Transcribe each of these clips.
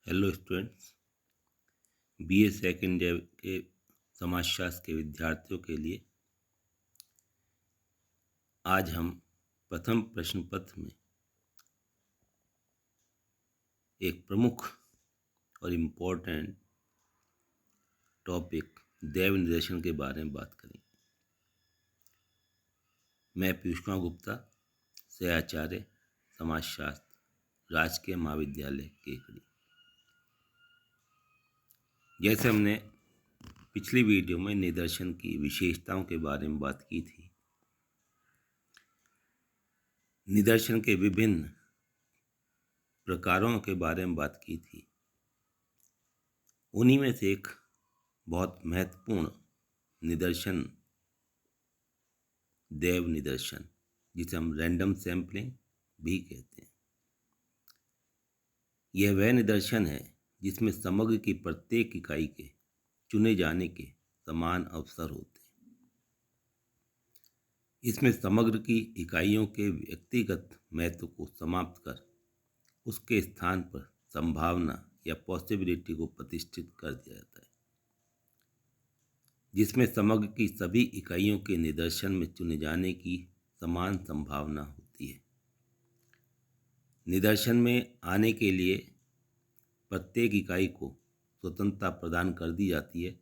Hello students. BA second year के समाजशास्त्र के विद्यार्थियों के लिए आज हम प्रथम प्रश्न पत्र में एक प्रमुख और इम्पोर्टेंट टॉपिक दैव निर्देशन के बारे में बात करेंगे। मैं पीयूष कुमार गुप्ता, सहआचार्य समाजशास्त्र, राजकीय महाविद्यालय केकड़ी। जैसे हमने पिछली वीडियो में निदर्शन की विशेषताओं के बारे में बात की थी, निदर्शन के विभिन्न प्रकारों के बारे में बात की थी। उन्हीं में से एक बहुत महत्वपूर्ण निदर्शन दैव निदर्शन, जिसे हम रैंडम सैंपलिंग भी कहते हैं। यह वह निदर्शन है जिसमें समग्र की प्रत्येक इकाई के चुने जाने के समान अवसर होते हैं। इसमें समग्र की इकाइयों के व्यक्तिगत महत्व को समाप्त कर उसके स्थान पर संभावना या पॉसिबिलिटी को प्रतिष्ठित कर दिया जाता है, जिसमें समग्र की सभी इकाइयों के निदर्शन में चुने जाने की समान संभावना होती है। निदर्शन में आने के लिए प्रत्येक इकाई को स्वतंत्रता प्रदान कर दी जाती है।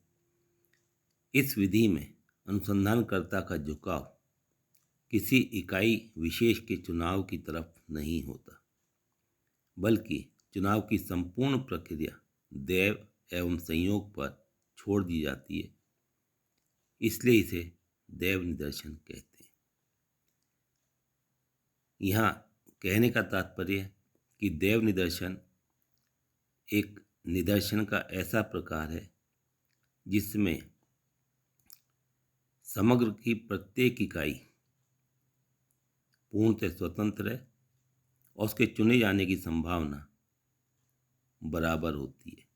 इस विधि में अनुसंधानकर्ता का झुकाव किसी इकाई विशेष के चुनाव की तरफ नहीं होता, बल्कि चुनाव की संपूर्ण प्रक्रिया दैव एवं संयोग पर छोड़ दी जाती है। इसलिए इसे दैव निदर्शन कहते हैं। यहाँ कहने का तात्पर्य कि दैव निदर्शन एक निदर्शन का ऐसा प्रकार है जिसमें समग्र की प्रत्येक इकाई पूर्णतः स्वतंत्र है और उसके चुने जाने की संभावना बराबर होती है।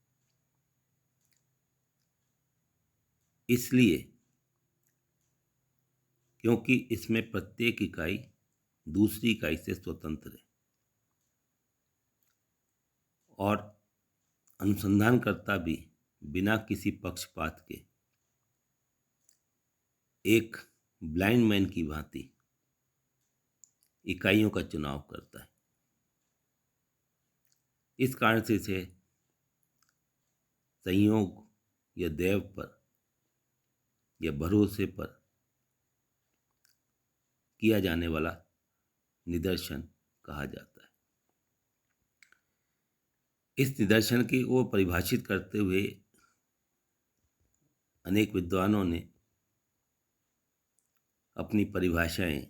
इसलिए क्योंकि इसमें प्रत्येक इकाई दूसरी इकाई से स्वतंत्र है और अनुसंधानकर्ता भी बिना किसी पक्षपात के एक ब्लाइंड मैन की भांति इकाइयों का चुनाव करता है। इस कारण से इसे संयोग या दैव पर या भरोसे पर किया जाने वाला निदर्शन कहा जाता है। इस निदर्शन की को परिभाषित करते हुए अनेक विद्वानों ने अपनी परिभाषाएं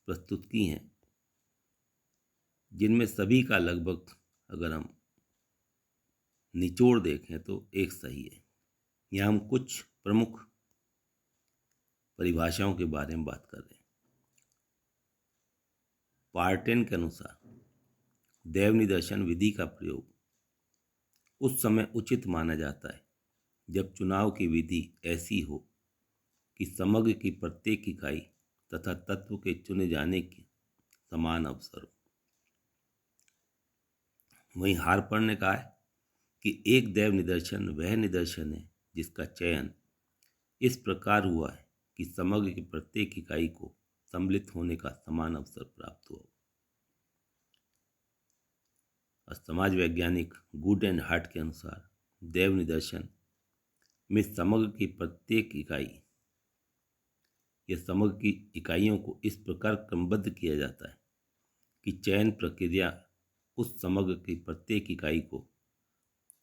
प्रस्तुत की हैं, जिनमें सभी का लगभग अगर हम निचोड़ देखें तो एक सही है। यहाँ हम कुछ प्रमुख परिभाषाओं के बारे में बात कर रहे हैं। पार्टेन के अनुसार दैव निदर्शन विधि का प्रयोग उस समय उचित माना जाता है जब चुनाव की विधि ऐसी हो कि समग्र की प्रत्येक इकाई तथा तत्व के चुने जाने के समान अवसर हो। वहीं हार्पर ने कहा है कि एक दैव निदर्शन वह निदर्शन है जिसका चयन इस प्रकार हुआ है कि समग्र की प्रत्येक इकाई को सम्मिलित होने का समान अवसर प्राप्त हुआ। और समाज वैज्ञानिक गुड एंड हार्ट के अनुसार दैव निदर्शन में समग्र की प्रत्येक इकाई या समग्र की इकाइयों को इस प्रकार क्रमबद्ध किया जाता है कि चयन प्रक्रिया उस समग्र की प्रत्येक इकाई को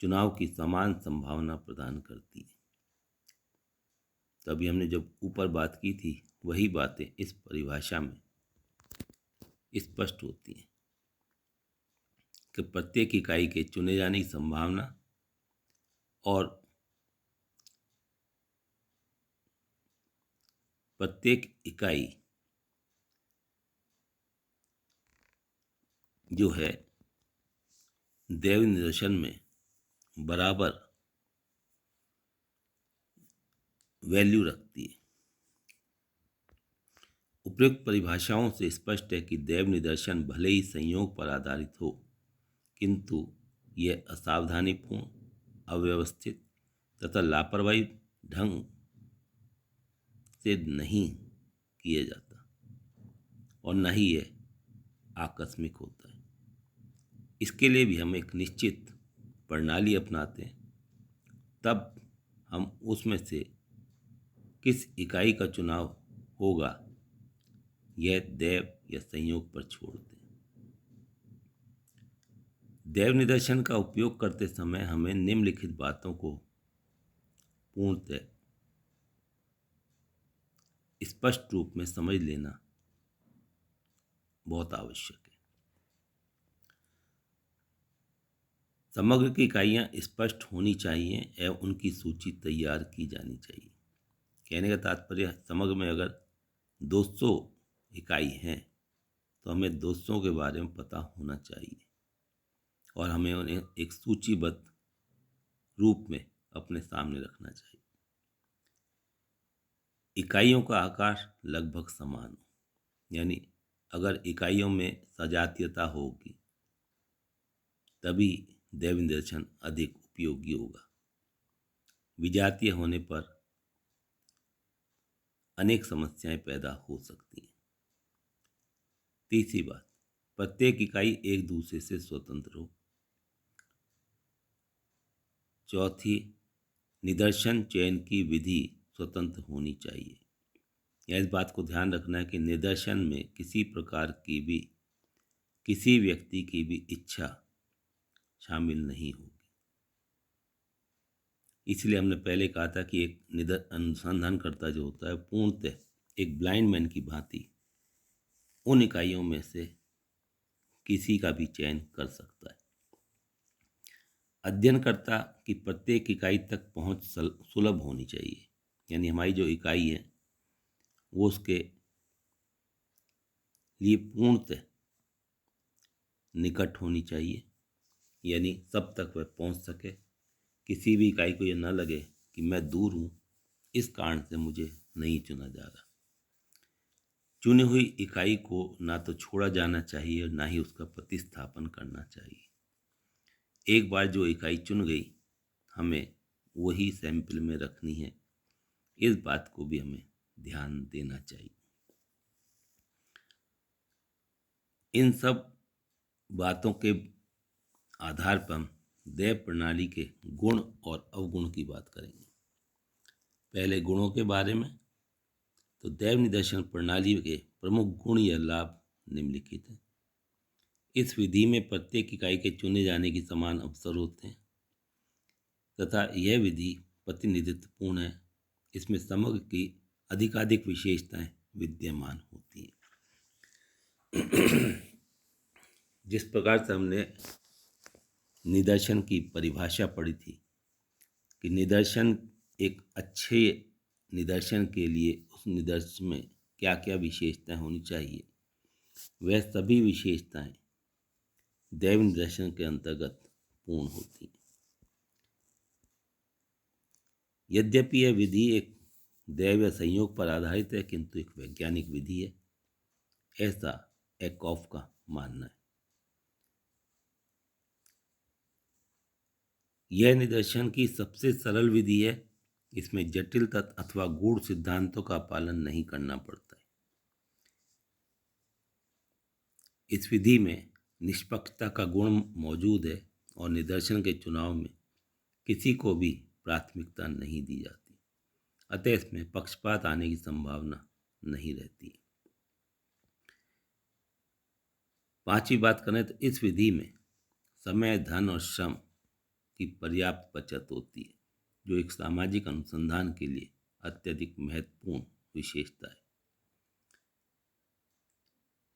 चुनाव की समान संभावना प्रदान करती है। तभी हमने जब ऊपर बात की थी वही बातें इस परिभाषा में स्पष्ट होती हैं कि प्रत्येक इकाई के चुने जाने की संभावना और प्रत्येक इकाई जो है दैव निदर्शन में बराबर वैल्यू रखती है। उपयुक्त परिभाषाओं से स्पष्ट है कि दैव निदर्शन भले ही संयोग पर आधारित हो, किंतु यह असावधानीपूर्ण, अव्यवस्थित तथा लापरवाही ढंग से नहीं किया जाता और न ही यह आकस्मिक होता है। इसके लिए भी हम एक निश्चित प्रणाली अपनाते हैं, तब हम उसमें से किस इकाई का चुनाव होगा यह दैव या संयोग पर छोड़ते हैं। दैव निदर्शन का उपयोग करते समय हमें निम्नलिखित बातों को पूर्णतः स्पष्ट रूप में समझ लेना बहुत आवश्यक है। समग्र की इकाइयाँ स्पष्ट होनी चाहिए एवं उनकी सूची तैयार की जानी चाहिए। कहने का तात्पर्य, समग्र में अगर 200 इकाई हैं तो हमें 200 के बारे में पता होना चाहिए और हमें उन्हें एक सूचीबद्ध रूप में अपने सामने रखना चाहिए। इकाइयों का आकार लगभग समान हो, यानी अगर इकाइयों में सजातीयता होगी तभी दैव निदर्शन अधिक उपयोगी होगा। विजातीय होने पर अनेक समस्याएं पैदा हो सकती हैं। तीसरी बात, प्रत्येक इकाई एक दूसरे से स्वतंत्र हो। चौथी, निदर्शन चयन की विधि स्वतंत्र होनी चाहिए। यह इस बात को ध्यान रखना है कि निदर्शन में किसी प्रकार की भी किसी व्यक्ति की भी इच्छा शामिल नहीं होगी। इसलिए हमने पहले कहा था कि एक अनुसंधानकर्ता जो होता है पूर्णतः एक ब्लाइंड मैन की भांति उन इकाइयों में से किसी का भी चयन कर सकता है। अध्ययनकर्ता की प्रत्येक इकाई तक पहुंच सुलभ होनी चाहिए, यानी हमारी जो इकाई है वो उसके लिए पूर्णतः निकट होनी चाहिए, यानी सब तक वह पहुंच सके। किसी भी इकाई को यह न लगे कि मैं दूर हूं, इस कारण से मुझे नहीं चुना जा रहा। चुनी हुई इकाई को ना तो छोड़ा जाना चाहिए और ना ही उसका प्रतिस्थापन करना चाहिए। एक बार जो इकाई चुन गई, हमें वही सैंपल में रखनी है। इस बात को भी हमें ध्यान देना चाहिए। इन सब बातों के आधार पर हम दैव प्रणाली के गुण और अवगुण की बात करेंगे। पहले गुणों के बारे में, तो दैव निदर्शन प्रणाली के प्रमुख गुण या लाभ निम्नलिखित हैं। इस विधि में प्रत्येक इकाई के चुने जाने की समान अवसर होते हैं तथा यह विधि प्रतिनिधित्वपूर्ण है। इसमें समग्र की अधिकाधिक विशेषताएं विद्यमान होती हैं। जिस प्रकार से हमने निदर्शन की परिभाषा पढ़ी थी कि निदर्शन एक अच्छे निदर्शन के लिए उस निदर्शन में क्या क्या विशेषताएं होनी चाहिए, वह सभी विशेषताएं दैव निदर्शन के अंतर्गत पूर्ण होती हैं। यद्यपि यह विधि एक दैव या संयोग पर आधारित है, किंतु एक वैज्ञानिक विधि है, ऐसा एकॉफ का मानना है। यह निदर्शन की सबसे सरल विधि है। इसमें जटिल तत्व अथवा गूढ़ सिद्धांतों का पालन नहीं करना पड़ता है। इस विधि में निष्पक्षता का गुण मौजूद है और निदर्शन के चुनाव में किसी को भी प्राथमिकता नहीं दी जाती, अतः इसमें पक्षपात आने की संभावना नहीं रहती। पांचवी बात करें तो इस विधि में समय, धन और श्रम की पर्याप्त बचत होती है, जो एक सामाजिक अनुसंधान के लिए अत्यधिक महत्वपूर्ण विशेषता है।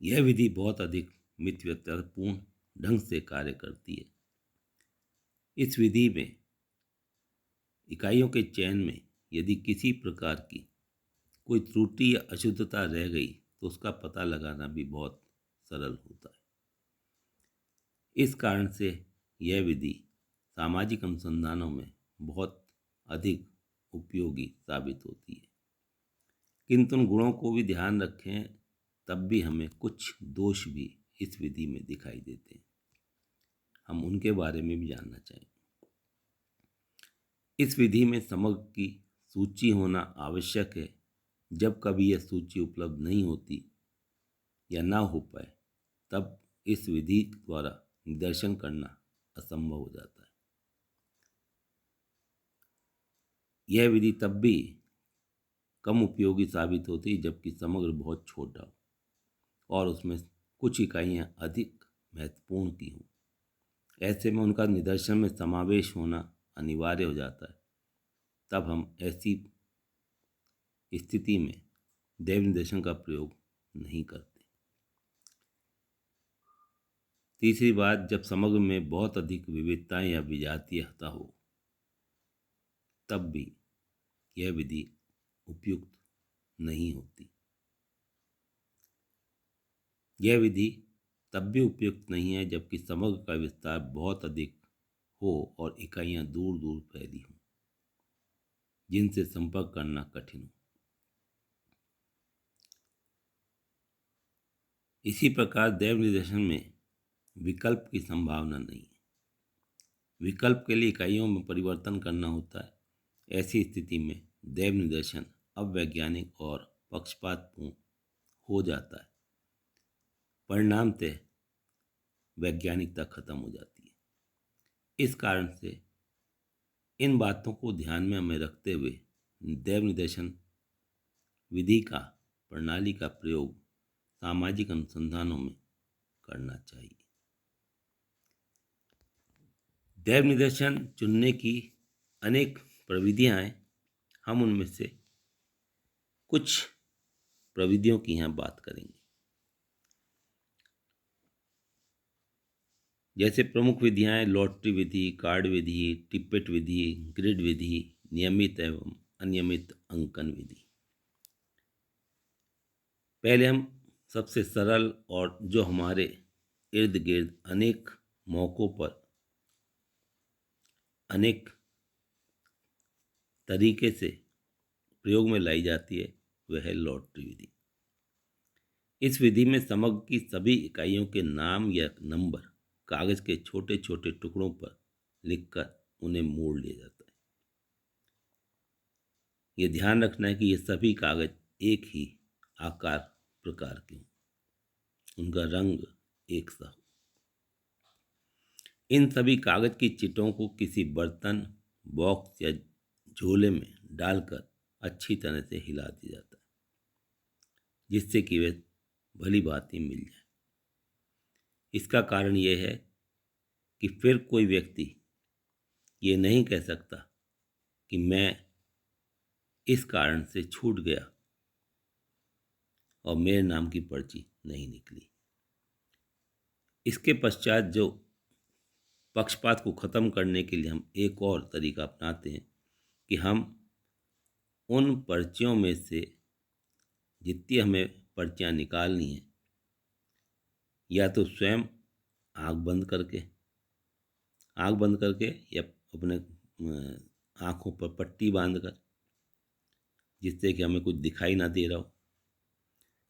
यह विधि बहुत अधिक मितव्ययितापूर्ण ढंग से कार्य करती है। इस विधि में इकाइयों के चयन में यदि किसी प्रकार की कोई त्रुटि या अशुद्धता रह गई तो उसका पता लगाना भी बहुत सरल होता है। इस कारण से यह विधि सामाजिक अनुसंधानों में बहुत अधिक उपयोगी साबित होती है। किंतु उन गुणों को भी ध्यान रखें, तब भी हमें कुछ दोष भी इस विधि में दिखाई देते हैं। हम उनके बारे में भी जानना चाहेंगे। इस विधि में समग्र की सूची होना आवश्यक है। जब कभी यह सूची उपलब्ध नहीं होती या ना हो पाए तब इस विधि द्वारा निदर्शन करना असंभव हो जाता है। यह विधि तब भी कम उपयोगी साबित होती है जबकि समग्र बहुत छोटा हो और उसमें कुछ इकाइयां अधिक महत्वपूर्ण की हों। ऐसे में उनका निदर्शन में समावेश होना अनिवार्य हो जाता है। तब हम ऐसी स्थिति में दैव निर्देशन का प्रयोग नहीं करते। तीसरी बात, जब समग्र में बहुत अधिक विविधताएं या विजातीयता हो तब भी यह विधि उपयुक्त नहीं होती। यह विधि तब भी उपयुक्त नहीं है जबकि समग्र का विस्तार बहुत अधिक हो और इकाइयां दूर दूर फैली हों जिनसे संपर्क करना कठिन हो। इसी प्रकार दैव निर्देशन में विकल्प की संभावना नहीं है। विकल्प के लिए इकाइयों में परिवर्तन करना होता है। ऐसी स्थिति में दैव निर्देशन अवैज्ञानिक और पक्षपातपूर्ण हो जाता है। परिणामतः वैज्ञानिकता खत्म हो जाती है। इस कारण से इन बातों को ध्यान में हमें रखते हुए दैव निर्देशन विधि का प्रणाली का प्रयोग सामाजिक अनुसंधानों में करना चाहिए। दैव निर्देशन चुनने की अनेक प्रविधियां हैं। हम उनमें से कुछ प्रविधियों की यहाँ बात करेंगे। जैसे प्रमुख विधियां हैं लॉटरी विधि, कार्ड विधि, टिप्पेट विधि, ग्रिड विधि, नियमित एवं अनियमित अंकन विधि। पहले हम सबसे सरल और जो हमारे इर्द गिर्द अनेक मौक़ों पर अनेक तरीके से प्रयोग में लाई जाती है वह है लॉटरी विधि। इस विधि में समग्र की सभी इकाइयों के नाम या नंबर कागज के छोटे छोटे टुकड़ों पर लिखकर उन्हें मोड़ लिया जाता है। ये ध्यान रखना है कि ये सभी कागज एक ही आकार प्रकार के हों, उनका रंग एक सा हो। इन सभी कागज की चिटों को किसी बर्तन, बॉक्स या झोले में डालकर अच्छी तरह से हिला दिया जाता है जिससे कि वे भली भांति मिल जाए। इसका कारण यह है कि फिर कोई व्यक्ति ये नहीं कह सकता कि मैं इस कारण से छूट गया और मेरे नाम की पर्ची नहीं निकली। इसके पश्चात जो पक्षपात को ख़त्म करने के लिए हम एक और तरीका अपनाते हैं कि हम उन पर्चियों में से जितनी हमें पर्चियाँ निकालनी हैं या तो स्वयं आँख बंद करके या अपने आँखों पर पट्टी बांधकर जिससे कि हमें कुछ दिखाई ना दे रहा हो,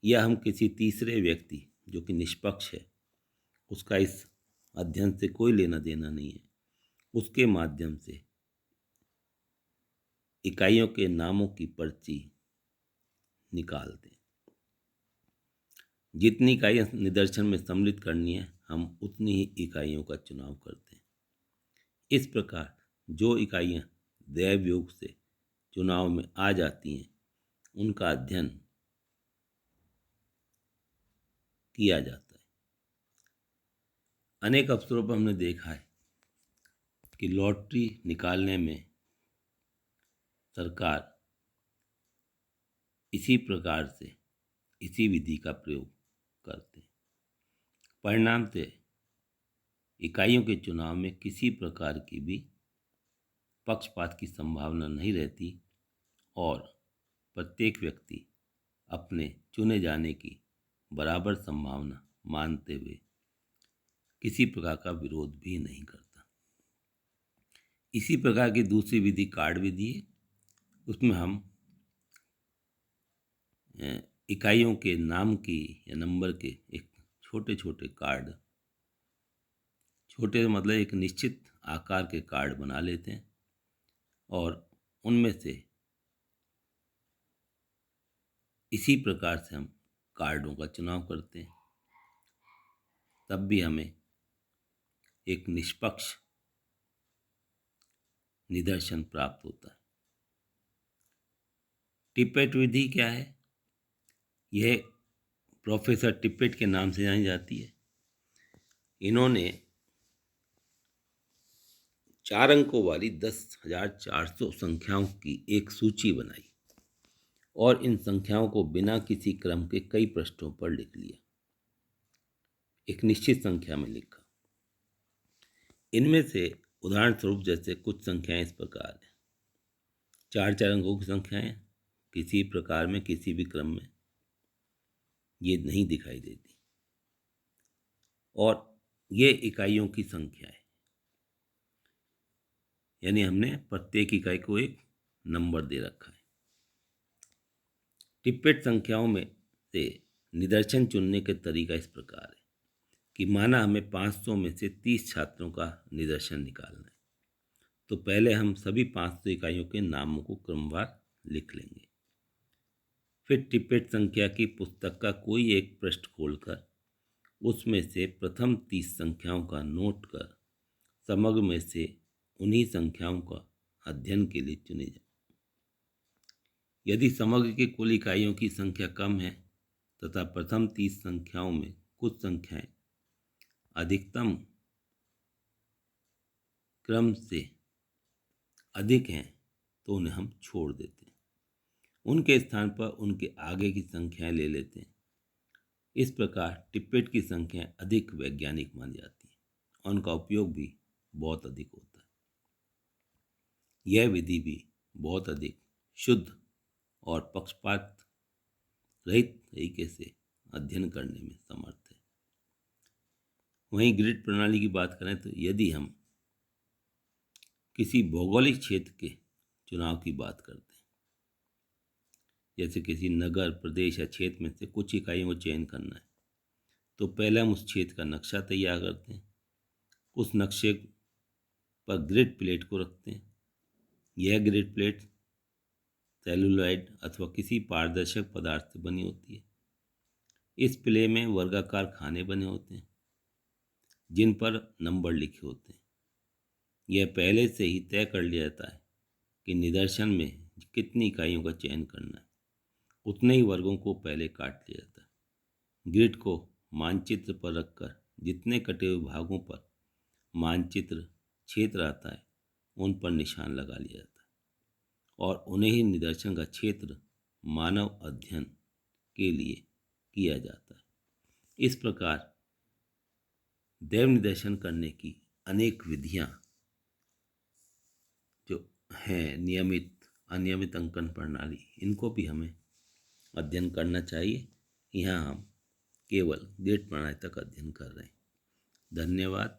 या हम किसी तीसरे व्यक्ति जो कि निष्पक्ष है, उसका इस अध्ययन से कोई लेना देना नहीं है, उसके माध्यम से इकाइयों के नामों की पर्ची निकालते हैं। जितनी इकाइयाँ निदर्शन में सम्मिलित करनी है हम उतनी ही इकाइयों का चुनाव करते हैं। इस प्रकार जो इकाइयाँ दैव योग से चुनाव में आ जाती हैं उनका अध्ययन किया जाता है। अनेक अवसरों पर हमने देखा है कि लॉटरी निकालने में सरकार इसी प्रकार से इसी विधि का प्रयोग करते हैं। परिणामतः इकाइयों के चुनाव में किसी प्रकार की भी पक्षपात की संभावना नहीं रहती और प्रत्येक व्यक्ति अपने चुने जाने की बराबर संभावना मानते हुए किसी प्रकार का विरोध भी नहीं करता। इसी प्रकार की दूसरी विधि कार्ड विधि है। उसमें हम इकाइयों के नाम की या नंबर के एक छोटे छोटे कार्ड छोटे मतलब एक निश्चित आकार के कार्ड बना लेते हैं और उनमें से इसी प्रकार से हम कार्डों का चुनाव करते हैं। तब भी हमें एक निष्पक्ष निदर्शन प्राप्त होता है। टिपेट विधि क्या है? यह प्रोफेसर टिपेट के नाम से जानी जाती है। इन्होंने 4 अंकों वाली 10,400 संख्याओं की एक सूची बनाई और इन संख्याओं को बिना किसी क्रम के कई पृष्ठों पर लिख लिया, एक निश्चित संख्या में लिखा। इनमें से उदाहरण स्वरूप जैसे कुछ संख्याएं इस प्रकार हैं। 4 अंकों की संख्याएं किसी प्रकार में किसी भी क्रम में ये नहीं दिखाई देती और ये इकाइयों की संख्या है, यानी हमने प्रत्येक इकाई को एक नंबर दे रखा है। टिप्पेट संख्याओं में से निदर्शन चुनने के तरीका इस प्रकार है कि माना हमें 500 में से 30 छात्रों का निदर्शन निकालना है, तो पहले हम सभी 500 इकाइयों के नामों को क्रमवार लिख लेंगे। फिर टिप्पेट संख्या की पुस्तक का कोई एक पृष्ठ खोलकर उसमें से प्रथम 30 संख्याओं का नोट कर समग्र में से उन्हीं संख्याओं का अध्ययन के लिए चुने जाए। यदि समग्र की कुल इकाइयों की संख्या कम है तथा प्रथम 30 संख्याओं में कुछ संख्याएं अधिकतम क्रम से अधिक हैं तो उन्हें हम छोड़ देते हैं, उनके स्थान पर उनके आगे की संख्याएं ले लेते हैं। इस प्रकार टिप्पेट की संख्याएं अधिक वैज्ञानिक मानी जाती हैं और उनका उपयोग भी बहुत अधिक होता है। यह विधि भी बहुत अधिक शुद्ध और पक्षपात रहित तरीके से अध्ययन करने में समर्थ है। वहीं ग्रिड प्रणाली की बात करें तो यदि हम किसी भौगोलिक क्षेत्र के चुनाव की बात करते हैं, जैसे किसी नगर प्रदेश या क्षेत्र में से कुछ इकाइयों को चयन करना है, तो पहले हम उस क्षेत्र का नक्शा तैयार करते हैं। उस नक्शे पर ग्रिड प्लेट को रखते हैं। यह ग्रिड प्लेट सेलुलॉइड अथवा किसी पारदर्शक पदार्थ से बनी होती है। इस प्ले में वर्गाकार खाने बने होते हैं जिन पर नंबर लिखे होते हैं। यह पहले से ही तय कर लिया जाता है कि निदर्शन में कितनी इकाइयों का चयन करना है, उतने ही वर्गों को पहले काट लिया जाता है। ग्रिड को मानचित्र पर रखकर जितने कटे हुए भागों पर मानचित्र क्षेत्र आता है उन पर निशान लगा लिया जाता है और उन्हें ही निदर्शन का क्षेत्र मानव अध्ययन के लिए किया जाता है। इस प्रकार देव निदर्शन करने की अनेक विधियां जो हैं, नियमित अनियमित अंकन प्रणाली, इनको भी हमें अध्ययन करना चाहिए। यहाँ हम केवल ग्रिड प्रणाली तक अध्ययन कर रहे हैं। धन्यवाद।